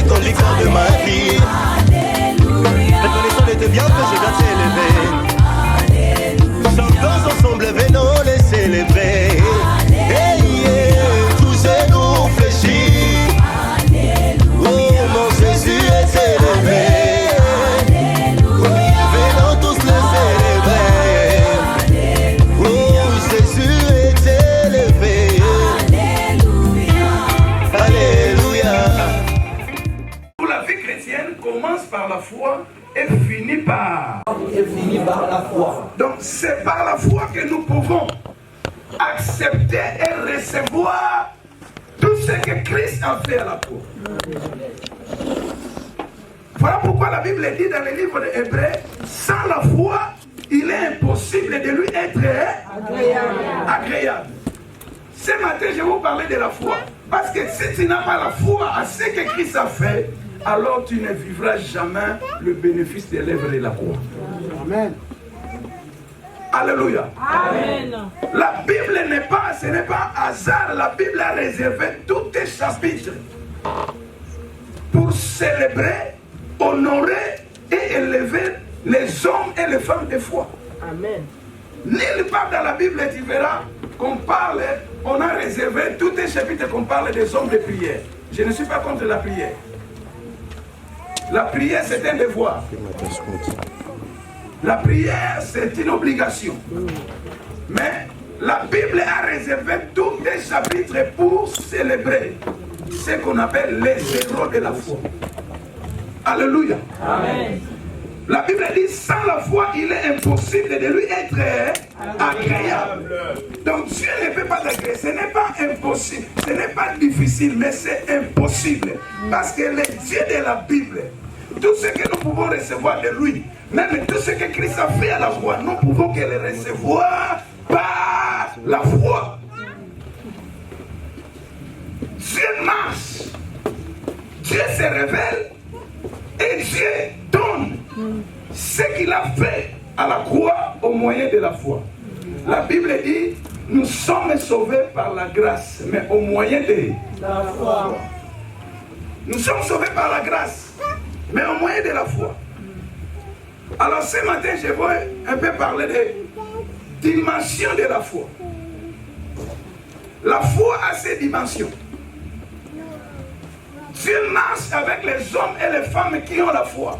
est conducteur de ma vie. Reconnaissant de tes bienfaits, je dois t'élever. Chantons ensemble, venons les célébrer. Hey, yeah, tous ces nous fléchis. Oh, mon Jésus est élevé. Venons tous le célébrer. Oh, Jésus est élevé. Alléluia. Pour la vie chrétienne commence par la foi et finit par la foi. Donc c'est par la foi que nous pouvons accepter et recevoir tout ce que Christ a fait à la croix. Voilà pourquoi la Bible dit dans le livre de Hébreux, sans la foi, il est impossible de lui être agréable. Ce matin, je vais vous parler de la foi. Parce que si tu n'as pas la foi à ce que Christ a fait, alors tu ne vivras jamais le bénéfice de l'œuvre de la croix. Amen. Alléluia. Amen. La Bible ce n'est pas hasard. La Bible a réservé tous les chapitres pour célébrer, honorer et élever les hommes et les femmes de foi. Amen. Nulle part dans la Bible, tu verras qu'on parle, on a réservé tous les chapitres qu'on parle des hommes de prière. Je ne suis pas contre la prière. La prière, c'est un devoir. La prière, c'est une obligation. Mais la Bible a réservé tous les chapitres pour célébrer ce qu'on appelle les héros de la foi. Alléluia. Amen. La Bible dit, sans la foi, il est impossible de lui être agréable. Donc Dieu ne peut pas t'agréer. Ce n'est pas impossible, ce n'est pas difficile, mais c'est impossible. Parce que le Dieu de la Bible, tout ce que nous pouvons recevoir de lui, même tout ce que Christ a fait à la croix, nous pouvons que le recevoir par la foi. Dieu marche, Dieu se révèle et Dieu donne ce qu'il a fait à la croix au moyen de la foi. La Bible dit, nous sommes sauvés par la grâce, mais au moyen de La foi. Nous sommes sauvés par la grâce, mais au moyen de la foi. Alors ce matin, je vais un peu parler de dimensions de la foi. La foi a ses dimensions. Dieu marche avec les hommes et les femmes qui ont la foi.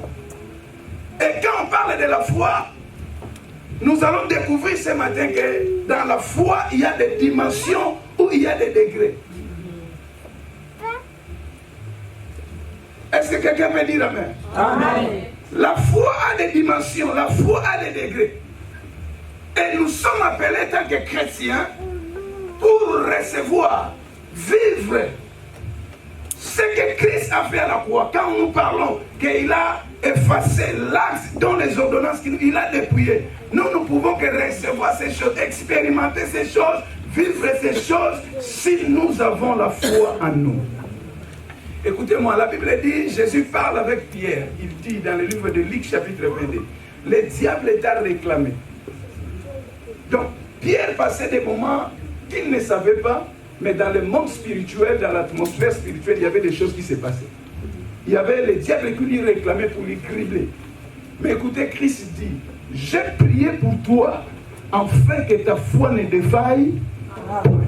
Et quand on parle de la foi, nous allons découvrir ce matin que dans la foi, il y a des dimensions ou il y a des degrés. Est-ce que quelqu'un peut dire amen? Amen. La foi a des dimensions, la foi a des degrés. Et nous sommes appelés tant que chrétiens pour recevoir, vivre ce que Christ a fait à la croix. Quand nous parlons qu'il a effacé l'acte dans les ordonnances qu'il a dépouillées, nous pouvons que recevoir ces choses, expérimenter ces choses, vivre ces choses si nous avons la foi en nous. Écoutez-moi, la Bible dit, Jésus parle avec Pierre. Il dit dans le livre de Luc chapitre 22, le diable t'a réclamé. Donc, Pierre passait des moments qu'il ne savait pas, mais dans le monde spirituel, dans l'atmosphère spirituelle, il y avait des choses qui se passaient. Il y avait le diable qui lui réclamait pour lui cribler. Mais écoutez, Christ dit, j'ai prié pour toi, afin que ta foi ne défaille point.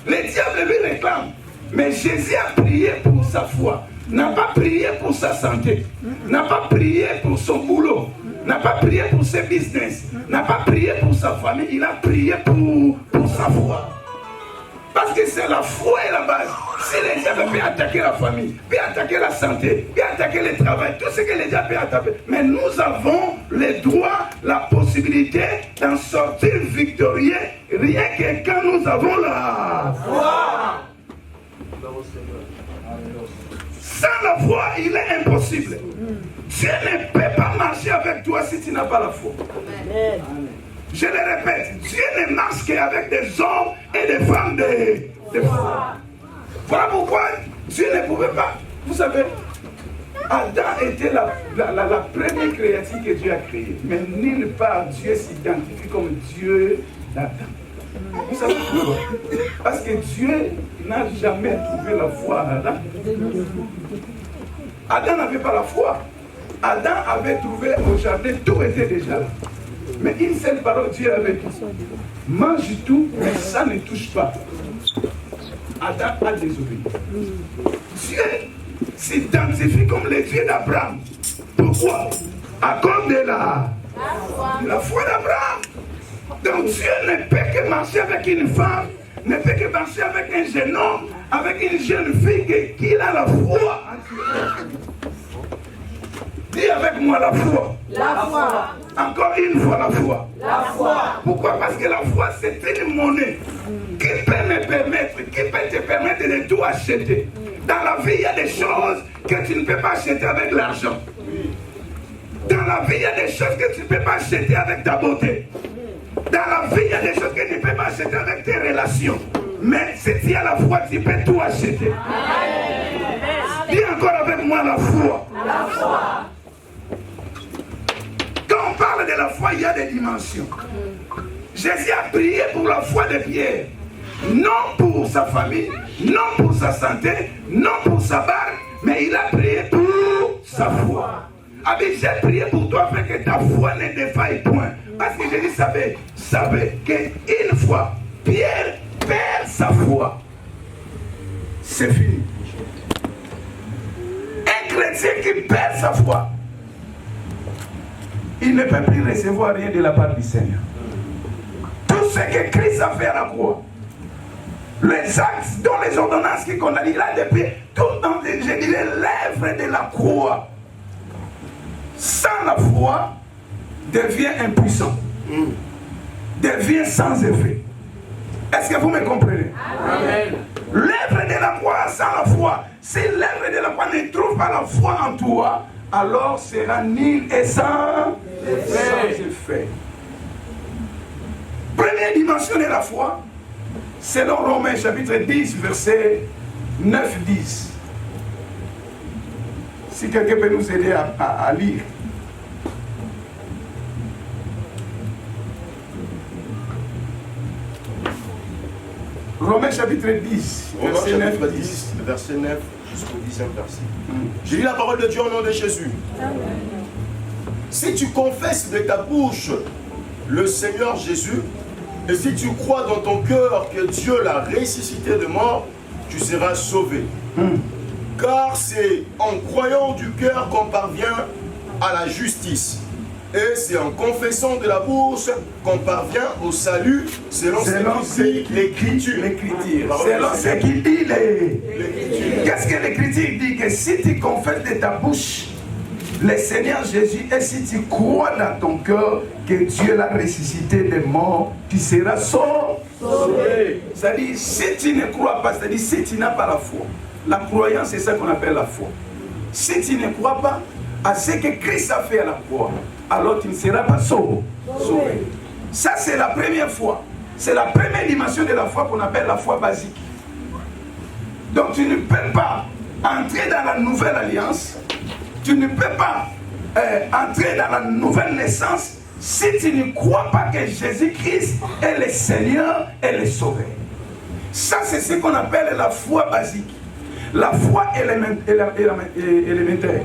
Le diable lui réclame. Mais Jésus a prié pour sa foi, n'a pas prié pour sa santé, n'a pas prié pour son boulot, n'a pas prié pour ses business, n'a pas prié pour sa famille, il a prié pour sa foi. Parce que c'est la foi et la base. Si le diable peut attaquer la famille, peut attaquer la santé, peut attaquer le travail, tout ce que le diable peut attaquer, mais nous avons le droit, la possibilité d'en sortir victorieux, rien que quand nous avons la foi. Sans la foi, il est impossible. Dieu ne peut pas marcher avec toi si tu n'as pas la foi. Amen. Je le répète, Dieu ne marche qu'avec des hommes et des femmes de foi. Voilà pourquoi Dieu ne pouvait pas. Vous savez, Adam était la première créature que Dieu a créée. Mais nulle part Dieu s'identifie comme Dieu d'Adam. Vous savez pourquoi? Parce que Dieu n'a jamais trouvé la foi à Adam. Adam n'avait pas la foi. Adam avait trouvé au jardin, tout était déjà là. Mais une seule parole, Dieu avait dit, mange tout, mais ça ne touche pas. Adam a désobéi. Dieu s'identifie comme le Dieu d'Abraham. Pourquoi? À cause de la foi d'Abraham. Donc Dieu ne peut que marcher avec une femme, ne peut que marcher avec un jeune homme, avec une jeune fille qui a la foi. Dis avec moi la foi. La foi. Encore une fois la foi. La foi. Pourquoi? Parce que la foi c'est une monnaie qui peut me permettre, qui peut te permettre de tout acheter. Dans la vie il y a des choses que tu ne peux pas acheter avec l'argent. Dans la vie il y a des choses que tu ne peux pas acheter avec ta beauté. Dans la vie il y a des choses que tu ne peux pas acheter avec tes relations. Mais si tu as la foi, tu peux tout acheter. Dis encore avec moi la foi. La foi. Quand on parle de la foi, il y a des dimensions. Jésus a prié pour la foi de Pierre. Non pour sa famille, non pour sa santé, non pour sa barque, mais il a prié pour sa foi. Ah bien, j'ai prié pour toi afin que ta foi ne défaille point. Parce que Jésus savait qu'une fois, Pierre perd sa foi. C'est fini. Un chrétien qui perd sa foi, il ne peut plus recevoir rien de la part du Seigneur. Tout ce que Christ a fait à la croix, les actes, dont les ordonnances qu'il condamne, il a depuis tout dans, je dirais, l'œuvre de la croix, sans la foi, devient impuissant, devient sans effet. Est-ce que vous me comprenez? Amen. L'œuvre de la croix sans la foi, si l'œuvre de la croix ne trouve pas la foi en toi, alors sera nul et sans effet. Première dimension de la foi, selon Romains chapitre 10, verset 9-10. Si quelqu'un peut nous aider à lire. Romains chapitre 10, verset 9 à 10. Verset 9 jusqu'au 10e verset. J'ai lu la parole de Dieu au nom de Jésus. Si tu confesses de ta bouche le Seigneur Jésus, et si tu crois dans ton cœur que Dieu l'a ressuscité de mort, tu seras sauvé. Car c'est en croyant du cœur qu'on parvient à la justice. Et c'est en confessant de la bouche qu'on parvient au salut selon ce qu'il dit l'Écriture. Selon ce qu'il dit l'Écriture. Qu'est-ce que l'Écriture dit? Que si tu confesses de ta bouche le Seigneur Jésus, et si tu crois dans ton cœur que Dieu l'a ressuscité des morts, tu seras sauvé. C'est-à-dire, si tu ne crois pas, c'est-à-dire si tu n'as pas la foi, la croyance c'est ça qu'on appelle la foi. Si tu ne crois pas à ce que Christ a fait à la croix, alors tu ne seras pas sauvé. Ça c'est la première foi. C'est la première dimension de la foi qu'on appelle la foi basique. Donc tu ne peux pas entrer dans la nouvelle alliance, tu ne peux pas entrer dans la nouvelle naissance si tu ne crois pas que Jésus-Christ est le Seigneur et le Sauveur. Ça c'est ce qu'on appelle la foi basique. La foi élémentaire.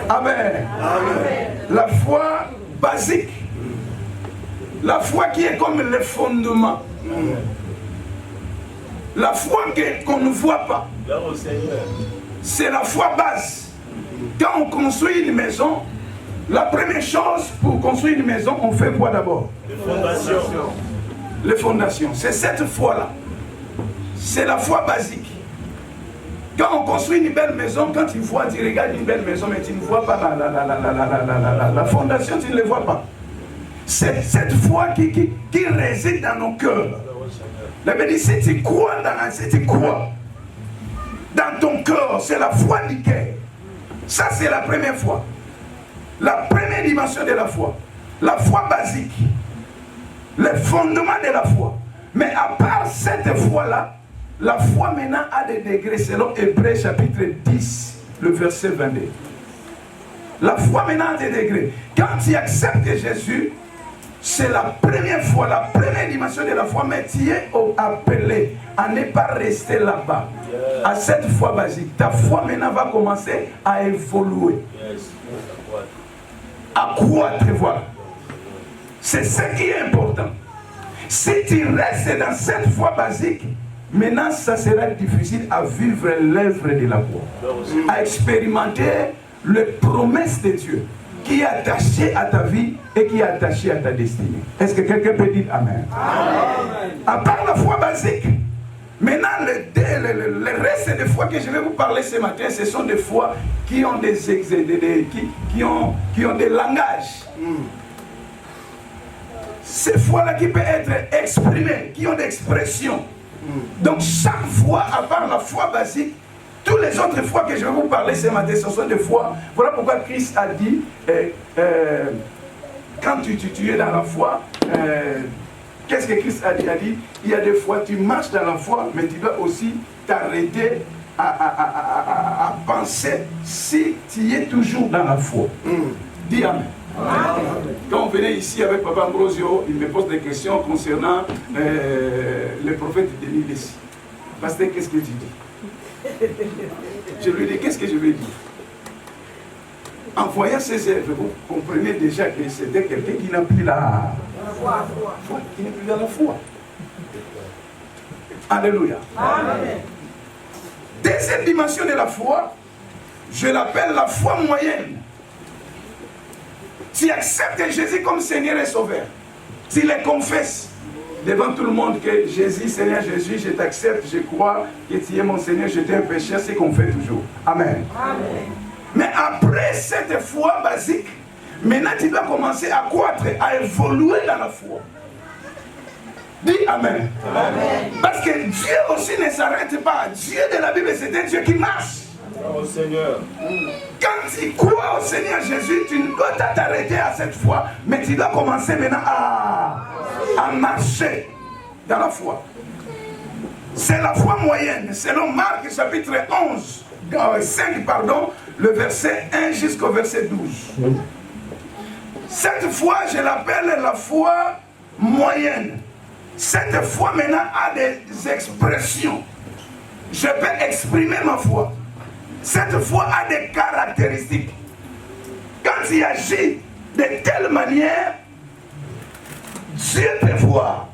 Amen. La foi basique. La foi qui est comme le fondement. La foi qu'on ne voit pas. C'est la foi base. Quand on construit une maison, la première chose pour construire une maison, on fait quoi d'abord? Les fondations. C'est cette foi-là. C'est la foi basique. Quand on construit une belle maison, quand tu vois, tu regardes une belle maison, mais tu ne vois pas la fondation, tu ne le vois pas. C'est cette foi qui réside dans nos cœurs. La Bible dit, si tu crois dans ton cœur, c'est la foi du cœur. Ça, c'est la première foi. La première dimension de la foi. La foi basique. Le fondement de la foi. Mais à part cette foi-là, la foi maintenant a des degrés selon Hébreux chapitre 10, le verset 22. La foi maintenant a des degrés. Quand tu acceptes Jésus, c'est la première fois, la première dimension de la foi, mais tu es appelé à ne pas rester là-bas. À cette foi basique, ta foi maintenant va commencer à évoluer. À croître, voilà. C'est ce qui est important. Si tu restes dans cette foi basique, maintenant ça sera difficile à vivre l'œuvre de la foi, à expérimenter les promesses de Dieu qui est attaché à ta vie et qui est attaché à ta destinée. Est-ce que quelqu'un peut dire Amen? Amen. À part la foi basique, maintenant le reste des foi que je vais vous parler ce matin, ce sont des foi qui ont qui ont des langages. Ces foi-là qui peuvent être exprimées, qui ont des expressions. Donc chaque foi, à part la foi basique, toutes les autres fois que je vais vous parler ce matin, ce sont des fois. Voilà pourquoi Christ a dit, quand tu es dans la foi, qu'est-ce que Christ a dit? Il a dit, il y a des fois, tu marches dans la foi, mais tu dois aussi t'arrêter à penser si tu es toujours dans la foi. Dis Amen. Quand on venait ici avec Papa Ambrosio, il me pose des questions concernant le prophète Denis Lessi. Pasteur, qu'est-ce que tu dis? Je lui dis, qu'est-ce que je vais dire? En voyant ces œuvres, vous comprenez déjà que c'était quelqu'un qui n'a plus la foi, qui n'est plus dans la foi. Alléluia. Amen. Deuxième dimension de la foi, je l'appelle la foi moyenne. Tu acceptes Jésus comme Seigneur et Sauveur. Tu le confesses devant tout le monde que Jésus, Seigneur Jésus, je t'accepte, je crois que tu es mon Seigneur, je t'ai un péché, c'est qu'on fait toujours. Amen. Amen. Mais après cette foi basique, maintenant tu dois commencer à croître, à évoluer dans la foi. Dis Amen. Amen. Parce que Dieu aussi ne s'arrête pas. Dieu de la Bible, c'est un Dieu qui marche. Au Seigneur. Quand tu crois au Seigneur Jésus, tu ne dois pas t'arrêter à cette foi, mais tu dois commencer maintenant à marcher dans la foi. C'est la foi moyenne. Selon Marc chapitre 5, le verset 1 jusqu'au verset 12. Cette foi, je l'appelle la foi moyenne. Cette foi maintenant a des expressions. Je peux exprimer ma foi. Cette foi a des caractéristiques. Quand il agit de telle manière, Dieu peut voir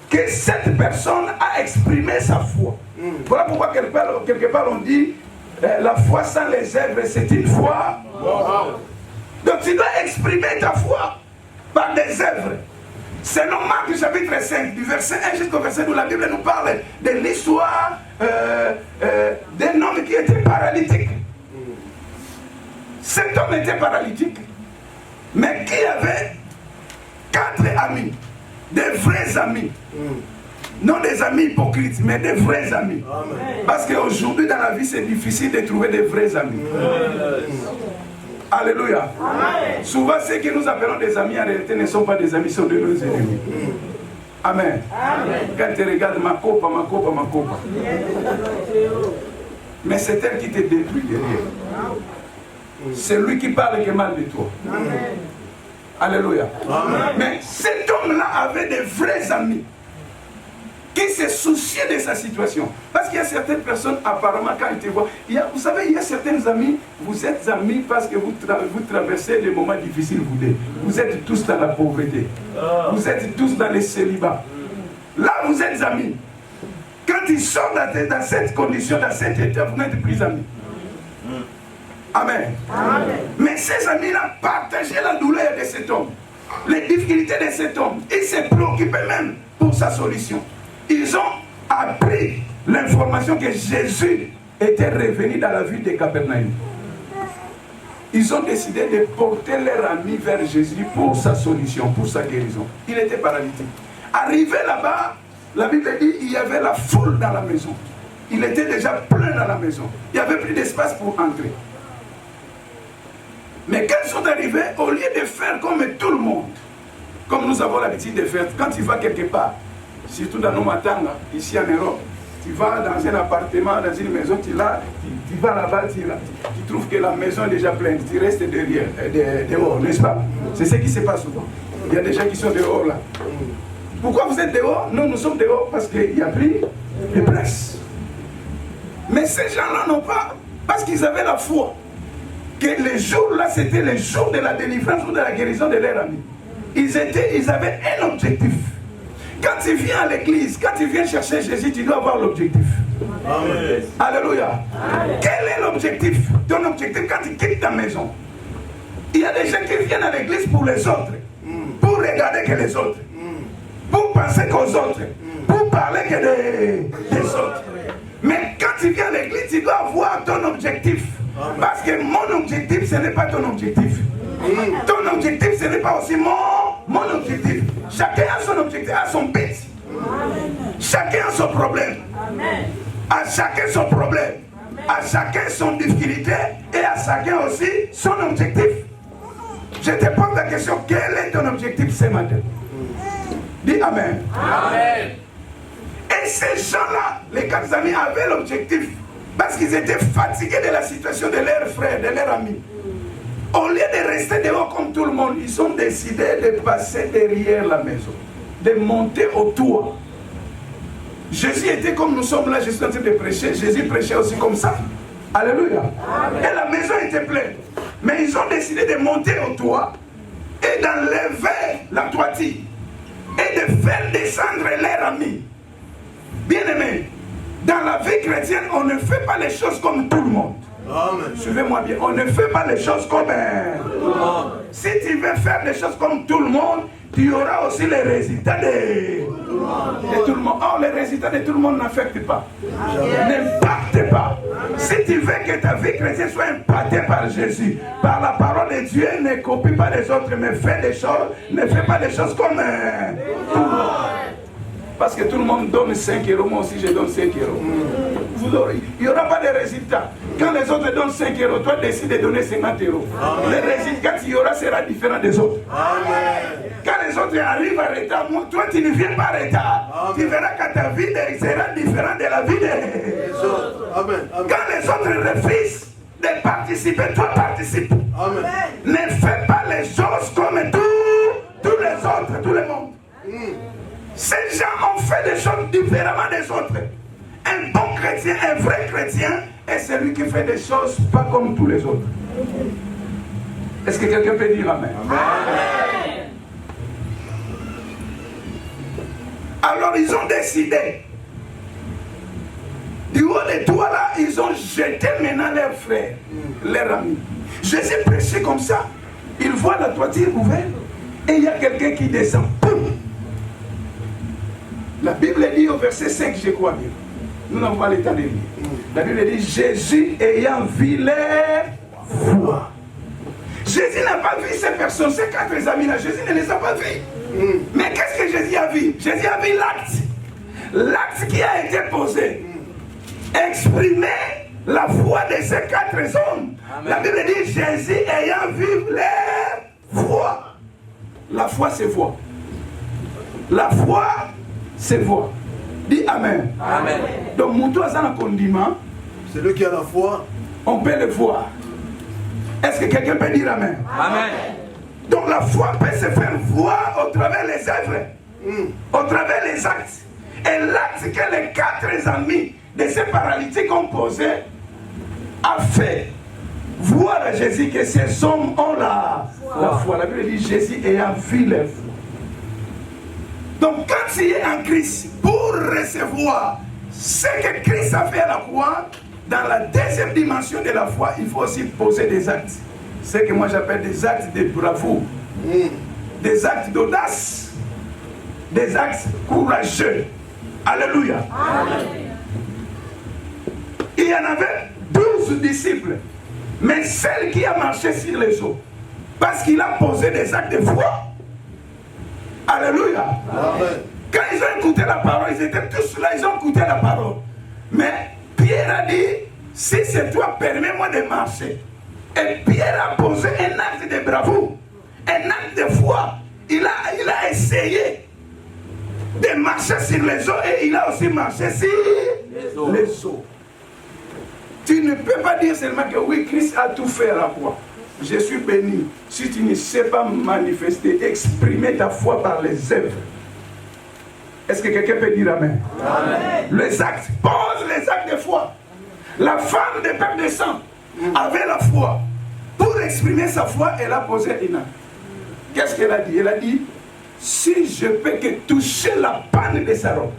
que cette personne a exprimé sa foi. Voilà pourquoi quelque part on dit la foi sans les œuvres, c'est une foi. Donc tu dois exprimer ta foi par des œuvres. Selon Marc chapitre 5, du verset 1 jusqu'au verset 12, la Bible nous parle de l'histoire d'un homme qui était paralytique. Cet homme était paralytique, mais qui avait 4 amis, des vrais amis. Non des amis hypocrites, mais des vrais amis. Amen. Parce qu'aujourd'hui dans la vie, c'est difficile de trouver des vrais amis. Alléluia. Amen. Souvent, ceux que nous appelons des amis, en réalité, ne sont pas des amis, sont de nos ennemis. Amen. Amen. Quand tu regardes ma copa. Mais c'est elle qui te détruit derrière. C'est lui qui parle que mal de toi. Amen. Alléluia. Amen. Mais cet homme-là avait des vrais amis qui se souciaient de sa situation. Parce qu'il y a certaines personnes, apparemment, quand ils te voient, vous savez, il y a certains amis, vous êtes amis parce que vous traversez des moments difficiles, vous êtes tous dans la pauvreté. Vous êtes tous dans les célibats. Là, vous êtes amis. Quand ils sortent dans cette condition, dans cet état, vous n'êtes plus amis. Amen. Amen. Mais ces amis-là partageaient la douleur de cet homme, les difficultés de cet homme. Ils se préoccupaient même pour sa solution. Ils ont appris l'information que Jésus était revenu dans la ville de Capernaum. Ils ont décidé de porter leur ami vers Jésus pour sa solution, pour sa guérison. Il était paralytique. Arrivé là-bas, la Bible dit qu'il y avait la foule dans la maison. Il était déjà plein dans la maison. Il n'y avait plus d'espace pour entrer. Mais quand ils sont arrivés, au lieu de faire comme tout le monde, comme nous avons l'habitude de faire, quand tu vas quelque part, surtout dans nos matanga, ici en Europe, tu vas dans un appartement, dans une maison, tu vas là-bas, tu trouves que la maison est déjà pleine, tu restes derrière, dehors, n'est-ce pas? C'est ce qui se passe souvent. Il y a des gens qui sont dehors là. Pourquoi vous êtes dehors? Nous sommes dehors parce qu'il y a pris de place. Mais ces gens-là n'ont pas, parce qu'ils avaient la foi, que les jours-là, c'était les jours de la délivrance ou de la guérison de leur ami. Ils avaient un objectif. Quand tu viens à l'église, quand tu viens chercher Jésus, tu dois avoir l'objectif. Amen. Alléluia. Amen. Quel est l'objectif? Ton objectif quand tu quittes ta maison. Il y a des gens qui viennent à l'église pour les autres, pour regarder que les autres, pour penser qu'aux autres, pour parler que des autres. Mais quand tu viens à l'église, tu dois avoir ton objectif. Parce que mon objectif, ce n'est pas ton objectif. Ton objectif, ce n'est pas aussi mon objectif. Chacun a son objectif, a son but. Chacun a son problème. À chacun son problème. À chacun son difficulté. Et à chacun aussi son objectif. Je te pose la question, quel est ton objectif ce matin? Dis Amen. Amen. Et ces gens-là, les 4 amis, avaient l'objectif. Parce qu'ils étaient fatigués de la situation de leurs frères, de leurs amis. Au lieu de rester dehors comme tout le monde, ils ont décidé de passer derrière la maison, de monter au toit. Jésus était comme nous sommes là, je suis en train de prêcher. Jésus prêchait aussi comme ça. Alléluia. Amen. Et la maison était pleine. Mais ils ont décidé de monter au toit et d'enlever la toiture et de faire descendre leurs amis. Bien-aimés, dans la vie chrétienne, on ne fait pas les choses comme tout le monde. Amen. Suivez-moi bien, on ne fait pas les choses comme tout le monde. Si tu veux faire les choses comme tout le monde, tu auras aussi les résultats de tout le monde. Or, les résultats de tout le monde n'affectent pas, n'impactent pas. Si tu veux que ta vie chrétienne soit impactée par Jésus, par la parole de Dieu, ne copie pas les autres, mais fais des choses, ne fais pas des choses comme tout le monde. Parce que tout le monde donne 5 euros, moi aussi je donne 5 euros. Il n'y aura pas de résultat. Quand les autres donnent 5 euros, toi décides de donner 50 euros. Le résultat qu'il y aura sera différent des autres. Amen. Quand les autres arrivent en retard, toi tu ne viens pas en retard. Amen. Tu verras que ta vie sera différente de la vie des autres. Amen. Amen. Quand les autres refusent de participer, toi participes. Amen. Ne fais pas les choses comme tous les autres, tout le monde. Ces gens ont fait des choses différemment des autres. Un bon chrétien, un vrai chrétien, est celui qui fait des choses pas comme tous les autres. Est-ce que quelqu'un peut dire Amen? Amen. Alors ils ont décidé. Du haut de toi là, ils ont jeté maintenant leurs frères, leurs amis. Jésus prêchait comme ça. Il voit la toiture ouverte et il y a quelqu'un qui descend. Poum! La Bible dit au verset 5, je crois bien. Nous n'avons pas le temps de lire. La Bible dit Jésus ayant vu les voix. Jésus n'a pas vu ces personnes, ces 4 amis-là. Jésus ne les a pas vus. Mais qu'est-ce que Jésus a vu? Jésus a vu l'acte. L'acte qui a été posé. Exprimer la foi de ces 4 hommes. Amen. La Bible dit Jésus ayant vu les voix. La foi, c'est voix. La foi, c'est voix. Dis Amen. Amen. Donc, mon toit, ça, un condiment. Celui qui a la foi, on peut le voir. Est-ce que quelqu'un peut dire Amen? Amen. Donc, la foi peut se faire voir au travers des œuvres, au travers des actes. Et l'acte que les 4 amis de ces paralytiques ont posé a fait voir à Jésus que ces hommes ont la foi. La Bible dit Jésus ayant vu les foi. Donc quand tu es en Christ, pour recevoir ce que Christ a fait à la croix, dans la deuxième dimension de la foi, il faut aussi poser des actes. Ce que moi j'appelle des actes de bravoure, des actes d'audace, des actes courageux. Alléluia. Amen. Il y en avait 12 disciples, mais celle qui a marché sur les eaux, parce qu'il a posé des actes de foi. Alléluia. Amen. Quand ils ont écouté la parole, ils étaient tous là, ils ont écouté la parole. Mais Pierre a dit, si c'est toi, permets-moi de marcher. Et Pierre a posé un acte de bravoure, un acte de foi. Il a essayé de marcher sur les eaux et il a aussi marché sur les eaux. Tu ne peux pas dire seulement que oui, Christ a tout fait à la croix. je suis béni. Si tu ne sais pas manifester, exprimer ta foi par les œuvres. Est-ce que quelqu'un peut dire amen? Amen. Les actes, pose les actes de foi. La femme de Père de sang avait la foi. Pour exprimer sa foi, elle a posé une acte. Qu'est-ce qu'elle a dit? Elle a dit, si je peux que toucher la panne de sa robe.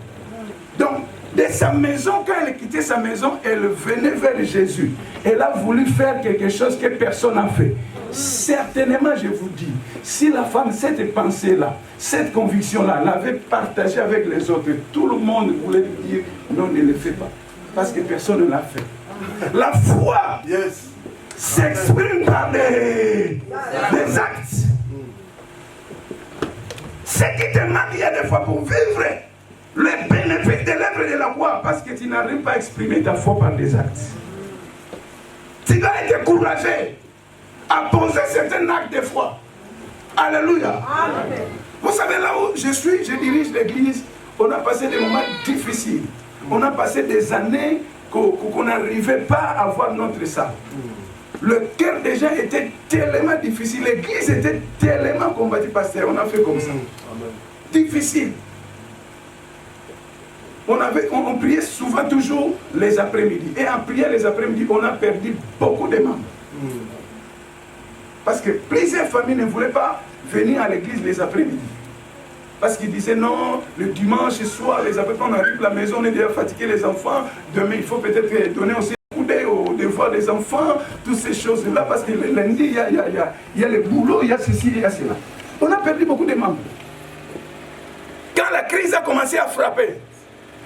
Donc, de sa maison, quand elle quittait sa maison, elle venait vers Jésus. Elle a voulu faire quelque chose que personne n'a fait. Certainement, je vous dis, si la femme, cette pensée-là, cette conviction-là, l'avait partagée avec les autres, tout le monde voulait lui dire, non, ne le fais pas. Parce que personne ne l'a fait. La foi s'exprime par des actes. Ce qui te manque, il y a des fois pour vivre le bénéfice de l'œuvre de la foi, parce que tu n'arrives pas à exprimer ta foi par des actes. Tu dois être encouragé à poser certains actes de foi. Alléluia. Amen. Vous savez, là où je suis, je dirige l'église, on a passé des moments difficiles. On a passé des années qu'on n'arrivait pas à voir notre salle. Le cœur des gens était tellement difficile, l'église était tellement combattue, pasteur. On a fait comme ça. Difficile. On priait souvent toujours les après-midi. Et en priant les après-midi, on a perdu beaucoup de membres. Parce que plusieurs familles ne voulaient pas venir à l'église les après-midi. Parce qu'ils disaient non, le dimanche soir, les après-midi, on arrive à la maison, on est déjà fatigué, les enfants. Demain, il faut peut-être donner aussi un coup d'œil aux devoirs des enfants, toutes ces choses-là. Parce que le lundi, il y a le boulot, il y a ceci, il y a cela. On a perdu beaucoup de membres. Quand la crise a commencé à frapper,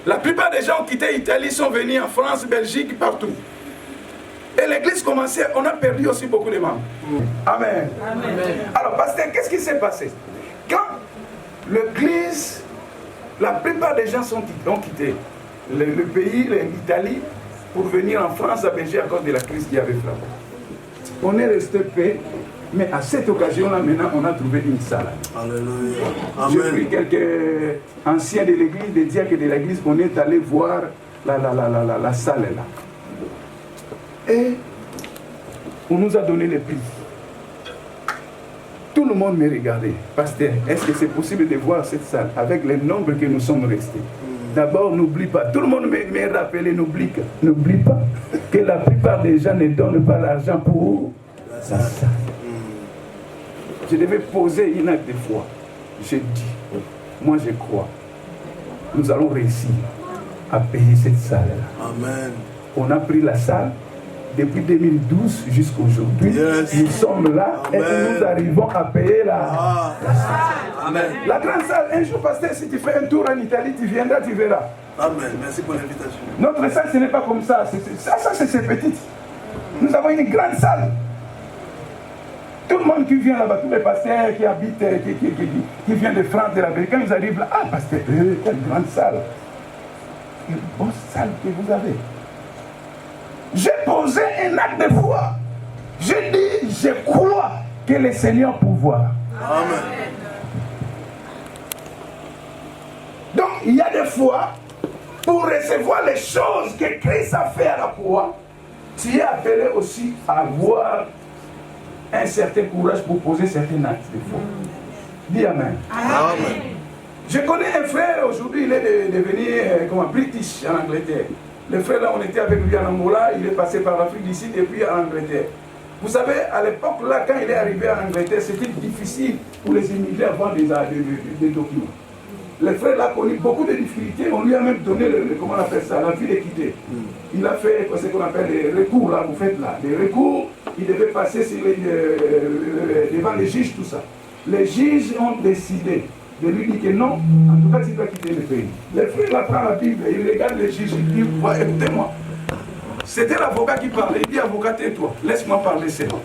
la plupart des gens ont quitté l'Italie, sont venus en France, Belgique, partout. Et l'église commençait, on a perdu aussi beaucoup de membres. Amen. Amen. Alors, pasteur, qu'est-ce qui s'est passé? Quand l'église, la plupart des gens ont quitté le pays, l'Italie, pour venir en France, à Belgique, à cause de la crise qui avait frappé. On est resté paix, mais à cette occasion-là, maintenant, on a trouvé une salle. Alléluia. J'ai pris quelques anciens de l'église, des diacres de l'église, on est allé voir la salle là. Et on nous a donné les prix. Tout le monde me regardait. Pasteur, est-ce que c'est possible de voir cette salle avec le nombre que nous sommes restés? D'abord, n'oublie pas. Tout le monde me rappelait, n'oublie pas que la plupart des gens ne donnent pas l'argent pour la salle. Je devais poser une acte de foi. J'ai dit, moi je crois, nous allons réussir à payer cette salle-là. Amen. On a pris la salle. Depuis 2012 jusqu'à aujourd'hui, nous sommes là. Amen. Et nous arrivons à payer la salle. Amen. La grande salle, un jour, pasteur, si tu fais un tour en Italie, tu viendras, tu verras. Amen. Merci pour l'invitation. Notre salle, ce n'est pas comme ça. Ça c'est petite. Nous avons une grande salle. Tout le monde qui vient là-bas, tous les pasteurs qui habitent, qui viennent de France, de l'Amérique, quand ils arrivent là, ah, pasteur, quelle grande salle. Une bonne salle que vous avez. J'ai posé un acte de foi. J'ai dit, je crois que le Seigneur pourvoit. Amen. Donc, il y a des fois, pour recevoir les choses que Christ a fait à la croix, tu es appelé aussi à avoir un certain courage pour poser certains actes de foi. Dis Amen. Amen. Je connais un frère, aujourd'hui, il est devenu British en Angleterre. Le frère là, on était avec lui en Angola, il est passé par l'Afrique du Sud et puis en Angleterre. Vous savez, à l'époque là, quand il est arrivé en Angleterre, c'était difficile pour les immigrés d'avoir des documents. Le frère là a connu beaucoup de difficultés, on lui a même donné, comment on appelle ça, la vie d'équité. Il a fait ce qu'on appelle les recours là, vous faites là. Les recours, il devait passer devant les juges, tout ça. Les juges ont décidé de lui dire que non, en tout cas, tu dois quitter le pays. Le frère là prend la Bible, il regarde les juges, il dit, écoutez-moi. C'était l'avocat qui parlait, il dit, avocat, tais-toi, laisse-moi parler, c'est bon.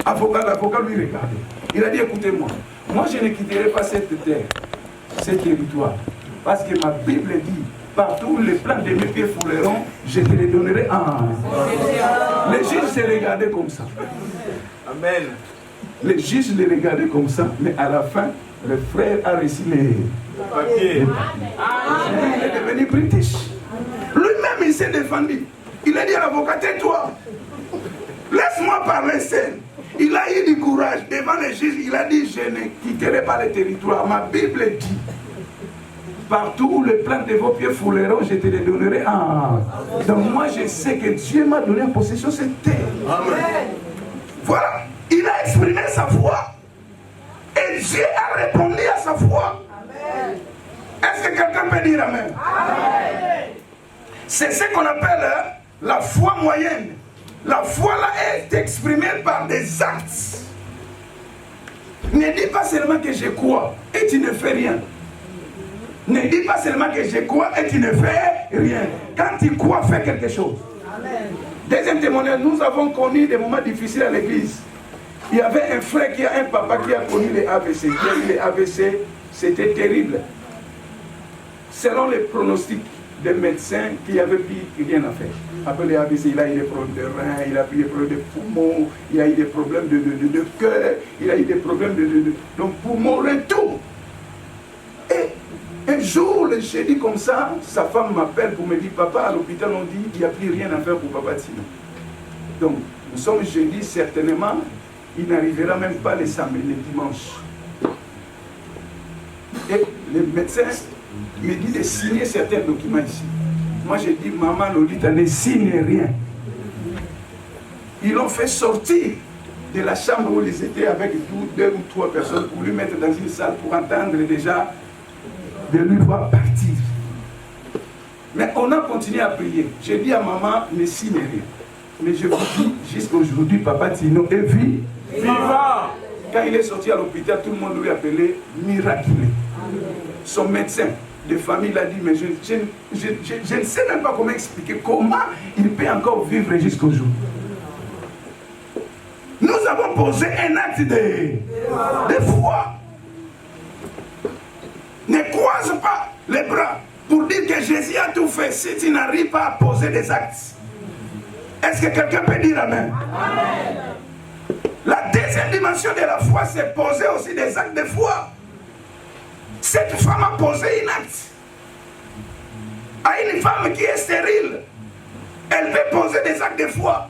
L'avocat lui regardait. Il a dit, écoutez-moi, moi je ne quitterai pas cette terre, ce territoire, parce que ma Bible dit, partout les plans de mes pieds fouleront, je te les donnerai en... Les juges se regardaient comme ça. Amen. Les juges les regardaient comme ça, mais à la fin, le frère a reçu les papiers. Il est devenu british. Lui-même, il s'est défendu. Il a dit à l'avocat, tais-toi. Laisse-moi parler seul. Il a eu du courage devant les juges. Il a dit, je ne quitterai pas le territoire. Ma Bible dit, partout où les plantes de vos pieds fouleront, je te les donnerai en... Donc moi, je sais que Dieu m'a donné en possession cette terre. Amen. Voilà. Il a exprimé sa foi. Et Dieu a répondu à sa foi. Amen. Est-ce que quelqu'un peut dire Amen? Amen. C'est ce qu'on appelle la foi moyenne. La foi là est exprimée par des actes. Ne dis pas seulement que je crois et tu ne fais rien. Ne dis pas seulement que je crois et tu ne fais rien. Quand tu crois, fais quelque chose. Amen. Deuxième témoignage, nous avons connu des moments difficiles à l'église. Il y avait un frère qui a un papa qui a connu les AVC. Qui a eu les AVC, c'était terrible. Selon les pronostics des médecins qui n'avaient plus rien à faire. Après les AVC, il a eu des problèmes de reins, il a eu des problèmes de poumons, il a eu des problèmes de cœur, il a eu des problèmes de poumons, de tout. Et un jour, le jeudi comme ça, sa femme m'appelle pour me dire, papa, à l'hôpital, on dit qu'il n'y a plus rien à faire pour papa Tino. Donc, nous sommes jeudi, certainement, il n'arrivera même pas les samedis, les dimanches. Et les médecins me disent de signer certains documents ici. Moi, j'ai dit, maman Lolita, ne signe rien. Ils l'ont fait sortir de la chambre où ils étaient avec 2 ou 3 personnes pour lui mettre dans une salle pour entendre déjà de lui voir partir. Mais on a continué à prier. J'ai dit à maman, ne signe rien. Mais je vous dis, jusqu'à aujourd'hui, papa Tino est vivant. Quand il est sorti à l'hôpital, tout le monde lui appelait miraculé. Son médecin de famille l'a dit, mais je ne sais même pas comment expliquer comment il peut encore vivre jusqu'au jour. Nous avons posé un acte de foi. Ne croise pas les bras pour dire que Jésus a tout fait si tu n'arrives pas à poser des actes. Est-ce que quelqu'un peut dire Amen? Amen. La deuxième dimension de la foi, c'est poser aussi des actes de foi. Cette femme a posé un acte à une femme qui est stérile. Elle peut poser des actes de foi.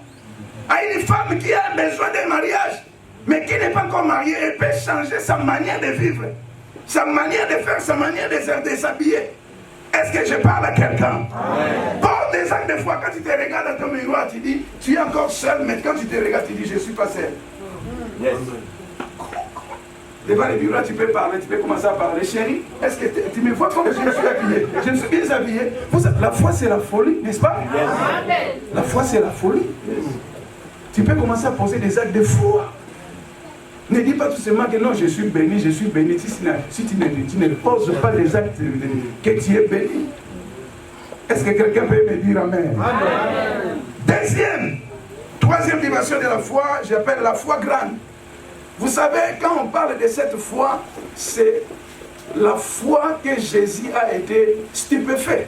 À une femme qui a besoin d'un mariage, mais qui n'est pas encore mariée, elle peut changer sa manière de vivre, sa manière de faire, sa manière de s'habiller. Est-ce que je parle à quelqu'un? Porte des actes de foi. Quand tu te regardes dans ton miroir, tu dis, tu es encore seul, mais quand tu te regardes, tu dis, je ne suis pas seul. Yes. Devant les bureaux, tu peux parler, tu peux commencer à parler. Chérie, est-ce que tu me vois comme je me suis habillé? Je me suis bien habillé. La foi, c'est la folie, n'est-ce pas? Yes. La foi, c'est la folie. Yes. Tu peux commencer à poser des actes de foi. Ne dis pas tout simplement que non, je suis béni, je suis béni. Si tu ne poses pas des actes que tu es béni. Est-ce que quelqu'un peut me dire Amen? Amen. Troisième dimension de la foi, j'appelle la foi grande. Vous savez, quand on parle de cette foi, c'est la foi que Jésus a été stupéfait.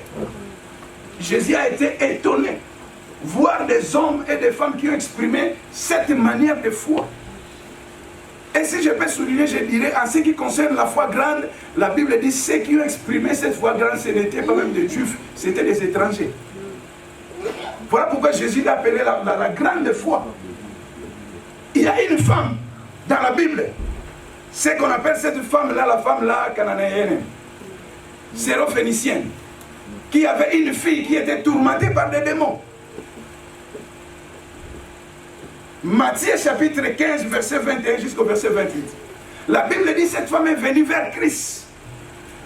Jésus a été étonné. Voir des hommes et des femmes qui ont exprimé cette manière de foi. Et si je peux souligner, je dirais, en ce qui concerne la foi grande, la Bible dit, ceux qui ont exprimé cette foi grande, ce n'étaient pas même des Juifs, c'était des étrangers. Voilà pourquoi Jésus l'a appelé la grande foi. Il y a une femme dans la Bible, c'est qu'on appelle cette femme-là, la femme-là, cananéenne, syrophénicienne, qui avait une fille qui était tourmentée par des démons. Matthieu chapitre 15, verset 21 jusqu'au verset 28. La Bible dit, cette femme est venue vers Christ.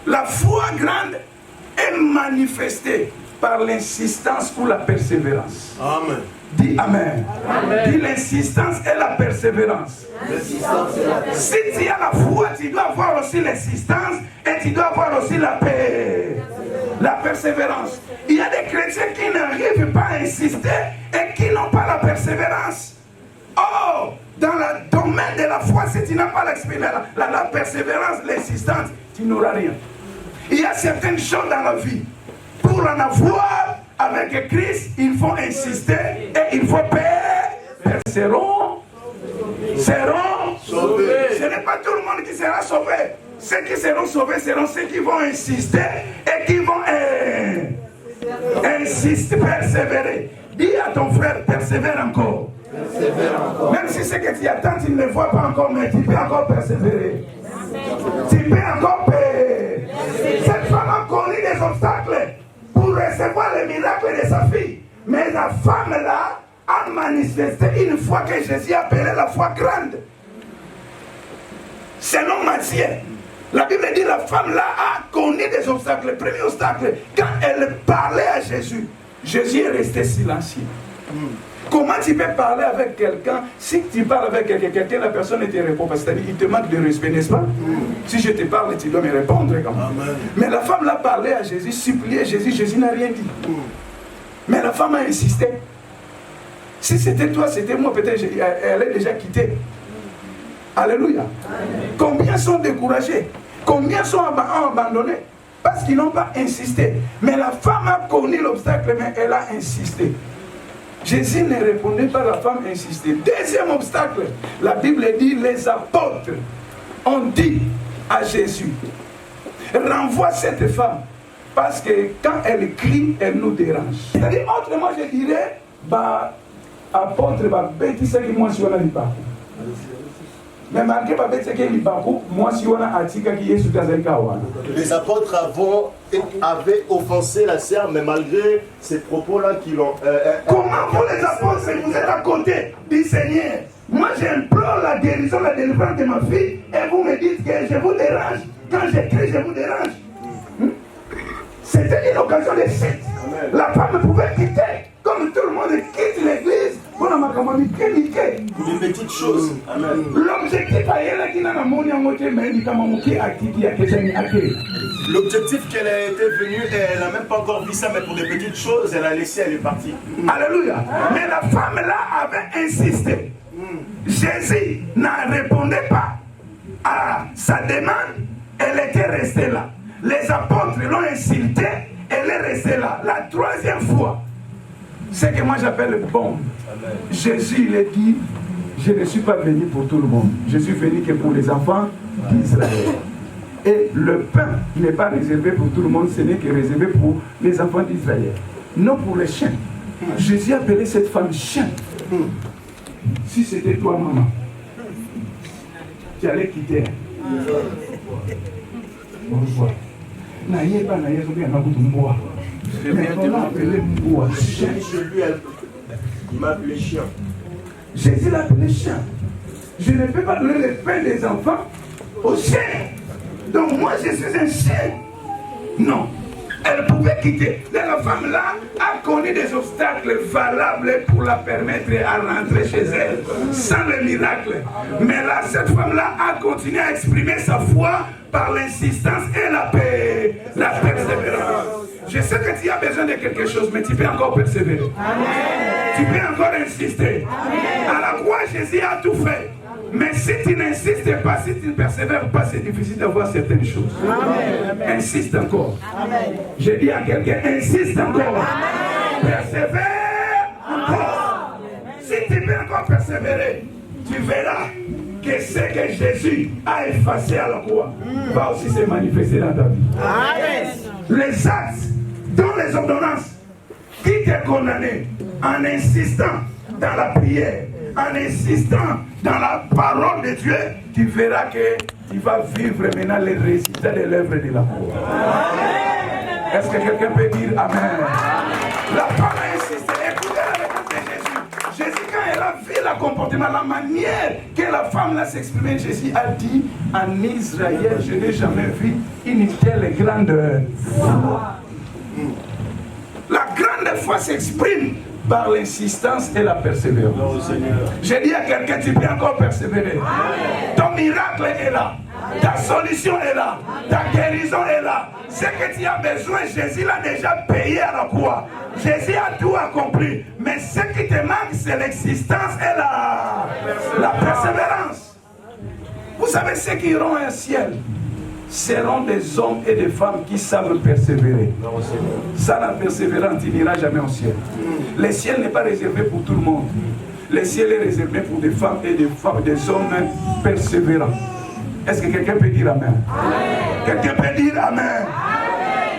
La foi grande est manifestée par l'insistance ou la persévérance. Amen. Dis Amen. Amen. Dis l'insistance et la persévérance. Si tu as la foi, tu dois avoir aussi l'insistance et tu dois avoir aussi la paix. La persévérance. Il y a des chrétiens qui n'arrivent pas à insister et qui n'ont pas la persévérance. Oh, dans le domaine de la foi, si tu n'as pas la persévérance, l'insistance, tu n'auras rien. Il y a certaines choses dans la vie. Pour en avoir avec Christ, il faut insister et il faut payer. Seront sauvés. Ce n'est pas tout le monde qui sera sauvé. Ceux qui seront sauvés seront ceux qui vont insister et qui vont insister, persévérer. Dis à ton frère, persévère encore. Même si ce que tu attends, tu ne le vois pas encore, mais tu peux encore persévérer. Tu peux encore payer. Cette femme a connu des obstacles pour recevoir le miracle de sa fille. Mais la femme là a manifesté une foi que Jésus appelait la foi grande. Selon Matthieu, la Bible dit que la femme là a connu des obstacles. Le premier obstacle, quand elle parlait à Jésus, Jésus est resté silencieux. Comment tu peux parler avec quelqu'un? Si tu parles avec quelqu'un, la personne ne te répond pas. C'est-à-dire qu'il te manque de respect, n'est-ce pas? Si je te parle, tu dois me répondre quand même. Amen. Mais la femme l'a parlé à Jésus, supplié Jésus, Jésus n'a rien dit. Mais la femme a insisté. Si c'était toi, c'était moi, peut-être elle est déjà quittée. Alléluia. Amen. Combien sont découragés? Combien sont abandonnés? Parce qu'ils n'ont pas insisté. Mais la femme a connu l'obstacle, mais elle a insisté. Jésus ne répondait pas, la femme insistait. Deuxième obstacle, la Bible dit, les apôtres ont dit à Jésus, renvoie cette femme, parce que quand elle crie, elle nous dérange. C'est-à-dire, autrement, je dirais, bah, apôtre, bah, bêtis, c'est que moi, je suis là, mais malgré moi, si on a Atika qui est sous les apôtres avaient offensé la sœur, mais malgré ces propos-là qui l'ont. Comment vous, les apôtres, vous êtes à côté du Seigneur? Moi, j'implore la guérison, la délivrance de ma fille, et vous me dites que je vous dérange. Quand j'écris, je vous dérange. C'était une occasion de secte. La femme pouvait quitter, comme tout le monde quitte l'église. Pour les petites choses. L'objectif L'objectif qu'elle a été venue, elle n'a même pas encore vu ça, mais pour des petites choses, elle a laissé, elle est partie. Alléluia. Mais la femme là avait insisté. Jésus n'en répondait pas à sa demande, elle était restée là. Les apôtres l'ont insultée, elle est restée là. La troisième fois, c'est que moi j'appelle le bon. Jésus il a dit, je ne suis pas venu pour tout le monde. Je suis venu que pour les enfants d'Israël. Et le pain n'est pas réservé pour tout le monde, ce n'est que réservé pour les enfants d'Israël. Non pour les chiens. Jésus appelait cette femme chien. Si c'était toi, maman, tu allais quitter. Bonsoir. Il m'a appelé chien. Jésus l'a appelé chien. Je ne peux pas donner le pain des enfants aux chiens. Donc moi je suis un chien. Non. Elle pouvait quitter. La femme là a connu des obstacles valables pour la permettre à rentrer chez elle sans le miracle. Mais là, cette femme là a continué à exprimer sa foi par l'insistance et la persévérance. Je sais que tu as besoin de quelque chose, mais tu peux encore persévérer. Amen. Tu peux encore insister. Amen. À la croix, Jésus a tout fait. Mais si tu n'insistes pas, si tu ne persévères pas, c'est difficile d'avoir certaines choses. Amen. Insiste encore. Amen. Je dis à quelqu'un, insiste encore. Amen. Persévère encore. Si tu peux encore persévérer, tu verras que ce que Jésus a effacé à la croix va aussi se manifester dans ta vie. Amen. Les actes, dont les ordonnances, qui t'est condamné en insistant dans la prière, en insistant dans la parole de Dieu, tu verras que tu vas vivre maintenant les résultats de l'œuvre de la croix. Est-ce que quelqu'un peut dire Amen? La femme a insisté. Écoutez la réponse de Jésus. Jésus, quand elle a vu le comportement, la manière que la femme là s'exprimait, Jésus a dit, en Israël, je n'ai jamais vu une telle grande foi. La grande foi s'exprime par l'insistance et la persévérance. Je dis à quelqu'un, tu peux encore persévérer. Amen. Ton miracle est là. Amen. Ta solution est là. Amen. Ta guérison est là. Ce que tu as besoin, Jésus l'a déjà payé à la croix. Jésus a tout accompli. Mais ce qui te manque, c'est l'existence et la persévérance. Vous savez, ceux qui iront au ciel seront des hommes et des femmes qui savent persévérer. Sans la persévérance, tu n'iras jamais au ciel. Le ciel n'est pas réservé pour tout le monde. Le ciel est réservé pour des femmes et des hommes persévérants. Est-ce que quelqu'un peut dire Amen? Amen. Quelqu'un peut dire Amen? Amen.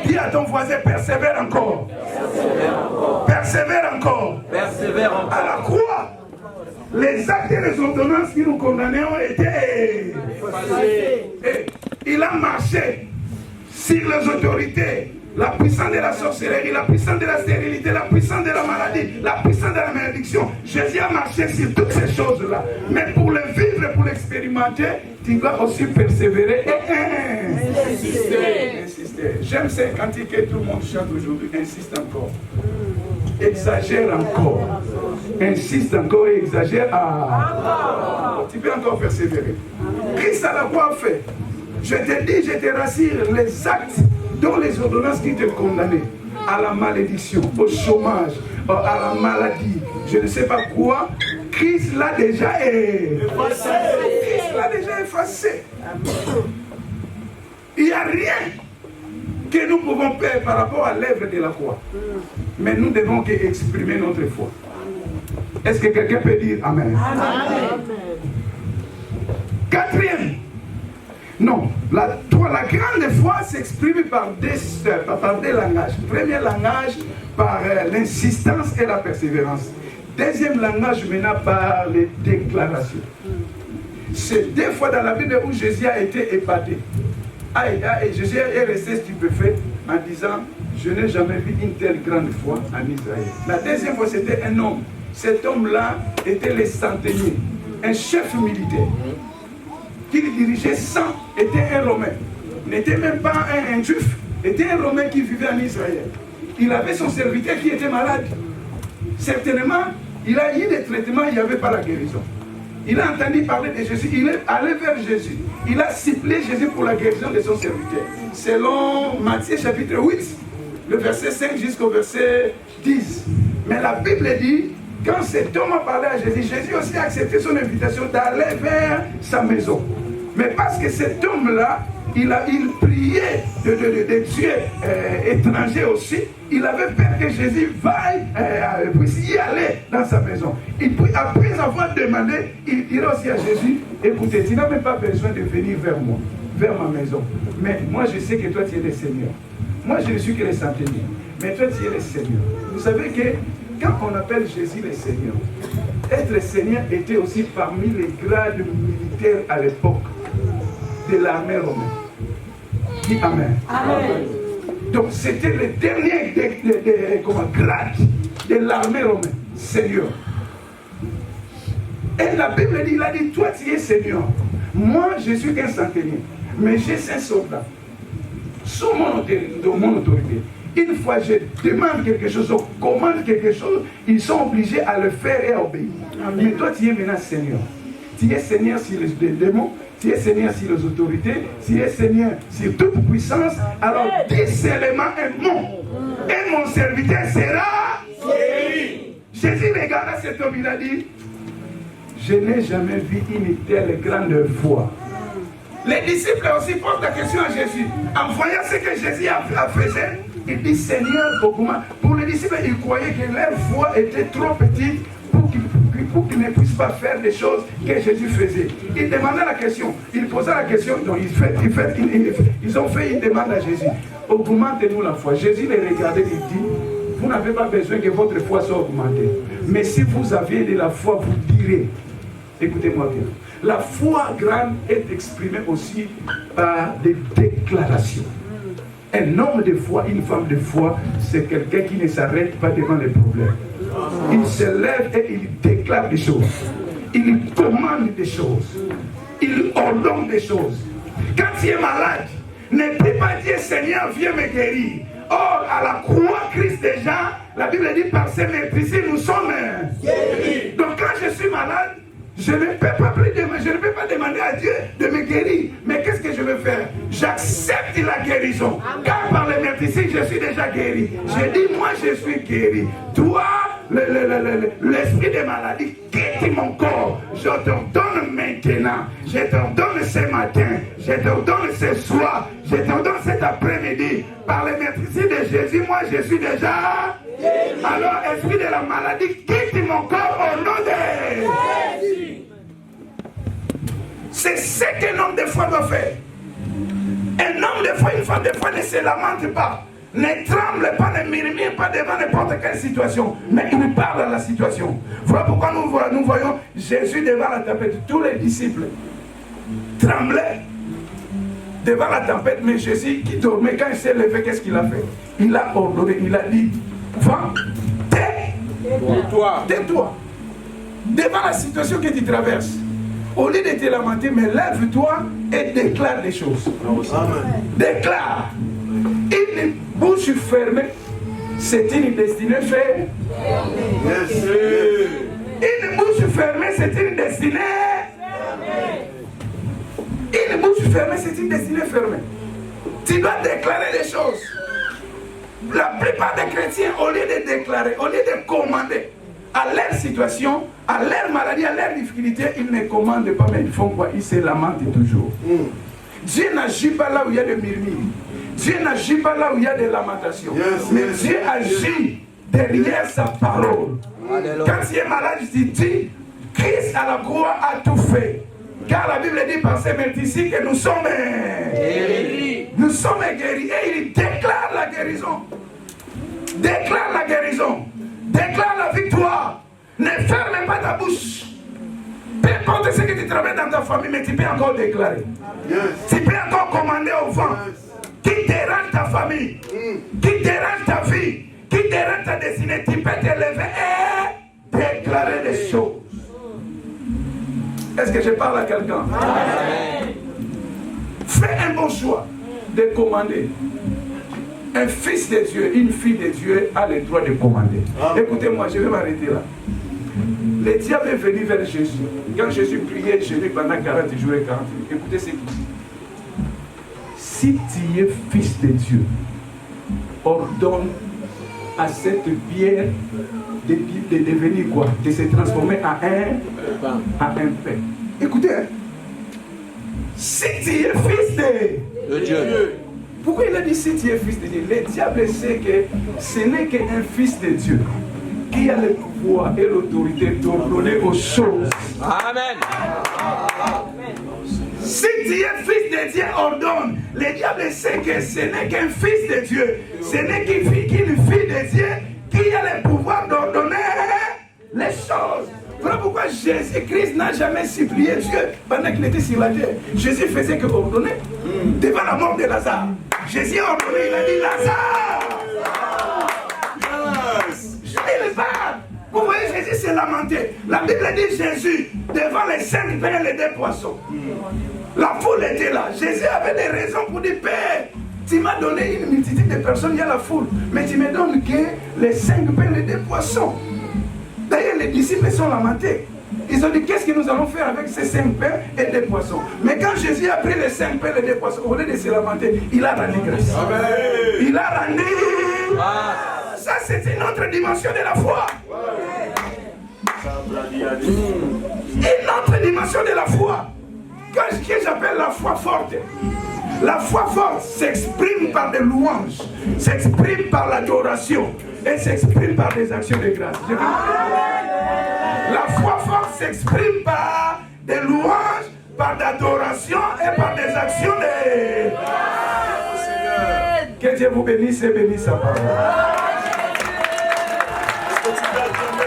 Dis à ton voisin, persévère encore. Persévère encore. Persévère encore. À la croix, Les actes et les ordonnances qui nous condamnaient ont été Effacés. Et il a marché sur les autorités, la puissance de la sorcellerie, la puissance de la stérilité, la puissance de la maladie, la puissance de la malédiction. Jésus a marché sur toutes ces choses-là. Mais pour le vivre et pour l'expérimenter, tu dois aussi persévérer et insister. J'aime ces cantiques que tout le monde chante aujourd'hui. Insiste encore. Exagère encore. Insiste encore et exagère. Tu peux encore persévérer. Christ à la croix fait. Je te dis, je te rassure, les actes dont les ordonnances qui te condamnaient à la malédiction, au chômage, à la maladie, je ne sais pas quoi, Christ l'a déjà effacé. Christ l'a déjà effacé. Il n'y a rien que nous pouvons faire par rapport à l'œuvre de la croix. Mais nous devons exprimer notre foi. Est-ce que quelqu'un peut dire Amen? Amen. Quatrième. Non, la grande foi s'exprime par deux langages. Premier langage, par l'insistance et la persévérance. Deuxième langage, maintenant, par les déclarations. C'est deux fois dans la Bible où Jésus a été épaté. Et Jésus est resté stupéfait en disant, je n'ai jamais vu une telle grande foi en Israël. La deuxième fois, c'était un homme. Cet homme-là était le centenier, un chef militaire. Qui dirigeait 100, était un Romain. N'était même pas un Juif, était un Romain qui vivait en Israël. Il avait son serviteur qui était malade. Certainement, il a eu des traitements, il n'y avait pas la guérison. Il a entendu parler de Jésus, il est allé vers Jésus. Il a ciblé Jésus pour la guérison de son serviteur. Selon Matthieu chapitre 8, le verset 5 jusqu'au verset 10. Mais la Bible dit, quand cet homme a parlé à Jésus, Jésus aussi a accepté son invitation d'aller vers sa maison. Mais parce que cet homme-là, il priait de Dieu étranger aussi, il avait peur que Jésus puisse y aller dans sa maison. Et puis, après avoir demandé, il dira aussi à Jésus, écoutez, tu n'as même pas besoin de venir vers moi, vers ma maison. Mais moi, je sais que toi, tu es le Seigneur. Moi, je ne suis que le centenier. Mais toi, tu es le Seigneur. Vous savez que quand on appelle Jésus le Seigneur, être le Seigneur était aussi parmi les grades militaires à l'époque de l'armée romaine. Dis Amen. Amen. Donc c'était le dernier grade de l'armée romaine, Seigneur. Et la Bible dit, il a dit, toi tu es Seigneur. Moi je suis qu'un centenier, mais j'ai 5 soldats sous mon autorité. Une fois je demande quelque chose, on commande quelque chose, ils sont obligés à le faire et à obéir. Amen. Mais toi tu es maintenant Seigneur. Tu es Seigneur sur les démons, tu es Seigneur sur les autorités, tu es Seigneur sur toute puissance. Alors dis seulement un mot et mon serviteur sera guéri. Jésus regarda cet homme, il a dit, je n'ai jamais vu une telle grande foi. Les disciples aussi posent la question à Jésus. En voyant ce que Jésus a fait, il dit Seigneur, pour les disciples, ils croyaient que leur foi était trop petite pour qu'ils ne puissent pas faire des choses que Jésus faisait. Ils demandaient la question, ils posaient la question, donc ils ont fait une demande à Jésus. Augmentez-nous la foi. Jésus les regardait, il dit, vous n'avez pas besoin que votre foi soit augmentée. Mais si vous aviez de la foi, vous direz, écoutez-moi bien, la foi grande est exprimée aussi par des déclarations. Un homme de foi, une femme de foi, c'est quelqu'un qui ne s'arrête pas devant les problèmes. Il se lève et il déclare des choses. Il commande des choses. Il ordonne des choses. Quand tu es malade, ne peux pas dire Seigneur, viens me guérir. Or, à la croix, Christ déjà, la Bible dit par ses meurtrissures, nous sommes guéris. Donc quand je suis malade, je ne peux pas demander à Dieu de me guérir. Mais qu'est-ce que je vais faire? J'accepte la guérison. Car par les meurtrissures, je suis déjà guéri. Je dis, moi, je suis guéri. Toi, l'esprit de maladie, quitte mon corps. Je t'ordonne maintenant. Je t'ordonne ce matin. Je t'ordonne ce soir. Je t'ordonne cet après-midi. Par les meurtrissures de Jésus, moi, je suis déjà guéri. Alors, esprit de la maladie, quitte mon corps au nom de Jésus. C'est ce qu'un homme de foi doit faire. Un homme de foi, une femme de foi ne se lamente pas. ne tremble pas, ne murmure pas devant n'importe quelle situation, mais il parle à la situation. Voilà pourquoi nous voyons Jésus devant la tempête. Tous les disciples tremblaient devant la tempête, mais Jésus qui dormait, quand il s'est levé, qu'est-ce qu'il a fait? Il a ordonné, il a dit, vent, tais-toi. Tais-toi. Devant la situation que tu traverses, au lieu de te lamenter, mais lève-toi et déclare les choses. Amen. Déclare. Une bouche fermée, c'est une destinée fermée. Yes. Une bouche fermée, c'est une destinée fermée. Une bouche fermée, c'est une destinée fermée. Tu dois déclarer les choses. La plupart des chrétiens, au lieu de déclarer, au lieu de commander à leur situation, à leur maladie, à leur difficulté, ils ne commandent pas, mais ils font quoi? Ils se lamentent toujours. Dieu n'agit pas là où il y a des murmures. Dieu n'agit pas là où il y a des lamentations. Mais Dieu agit derrière sa parole. Quand tu es malade, tu dis, Christ à la croix a tout fait. Car la Bible dit par ses mérites ici que nous sommes guéris. Nous sommes guéris. Et il déclare la guérison. Déclare la guérison. Déclare la victoire. Ne ferme pas ta bouche. Peu importe ce que tu travailles dans ta famille, mais tu peux encore déclarer. Tu peux encore commander au vent. Qui dérange ta famille, qui dérange ta vie, qui dérange ta destinée, tu peux te lever et déclarer des choses. Est-ce que je parle à quelqu'un? Fais un bon choix de commander. Un fils de Dieu, une fille de Dieu a le droit de commander. Écoutez-moi, je vais m'arrêter là. Le diable est venu vers Jésus. Quand Jésus priait Jésus pendant 40 jours et 40 jours, écoutez ce qu'il dit. Si tu es fils de Dieu, ordonne à cette pierre de devenir quoi? De se transformer en un pain. Écoutez, hein? Si tu es fils de Dieu, pourquoi il a dit si tu es fils de Dieu? Le diable sait que ce n'est qu'un fils de Dieu qui a le pouvoir et l'autorité d'ordonner aux choses. Amen. Si tu es fils de Dieu, ordonne. Le diable sait que ce n'est qu'un fils de Dieu. Ce n'est qu'une fille de Dieu qui a le pouvoir d'ordonner les choses. Voilà pourquoi Jésus-Christ n'a jamais supplié Dieu pendant qu'il était sur la terre. Jésus faisait que ordonner. Devant la mort de Lazare, Jésus a ordonné, il a dit Lazare, je ne pas. Vous voyez, Jésus s'est lamenté. La Bible dit Jésus, devant les 5 pains et les 2 poissons. La foule était là. Jésus avait des raisons pour dire, Père, tu m'as donné une multitude de personnes, il y a la foule. Mais tu me donnes que les 5 pains et les 2 poissons. D'ailleurs, les disciples sont lamentés. Ils ont dit, qu'est-ce que nous allons faire avec ces 5 pains et 2 poissons? Mais quand Jésus a pris les 5 pains et les 2 poissons, au lieu de se lamenter, il a rendu grâce. Il a rendu. Ça, c'est une autre dimension de la foi. Une autre dimension de la foi. Que j'appelle la foi forte. La foi forte s'exprime par des louanges, s'exprime par l'adoration et s'exprime par des actions de grâce. La foi forte s'exprime par des louanges, par l'adoration et par des actions de grâce. Que Dieu vous bénisse et bénisse sa parole.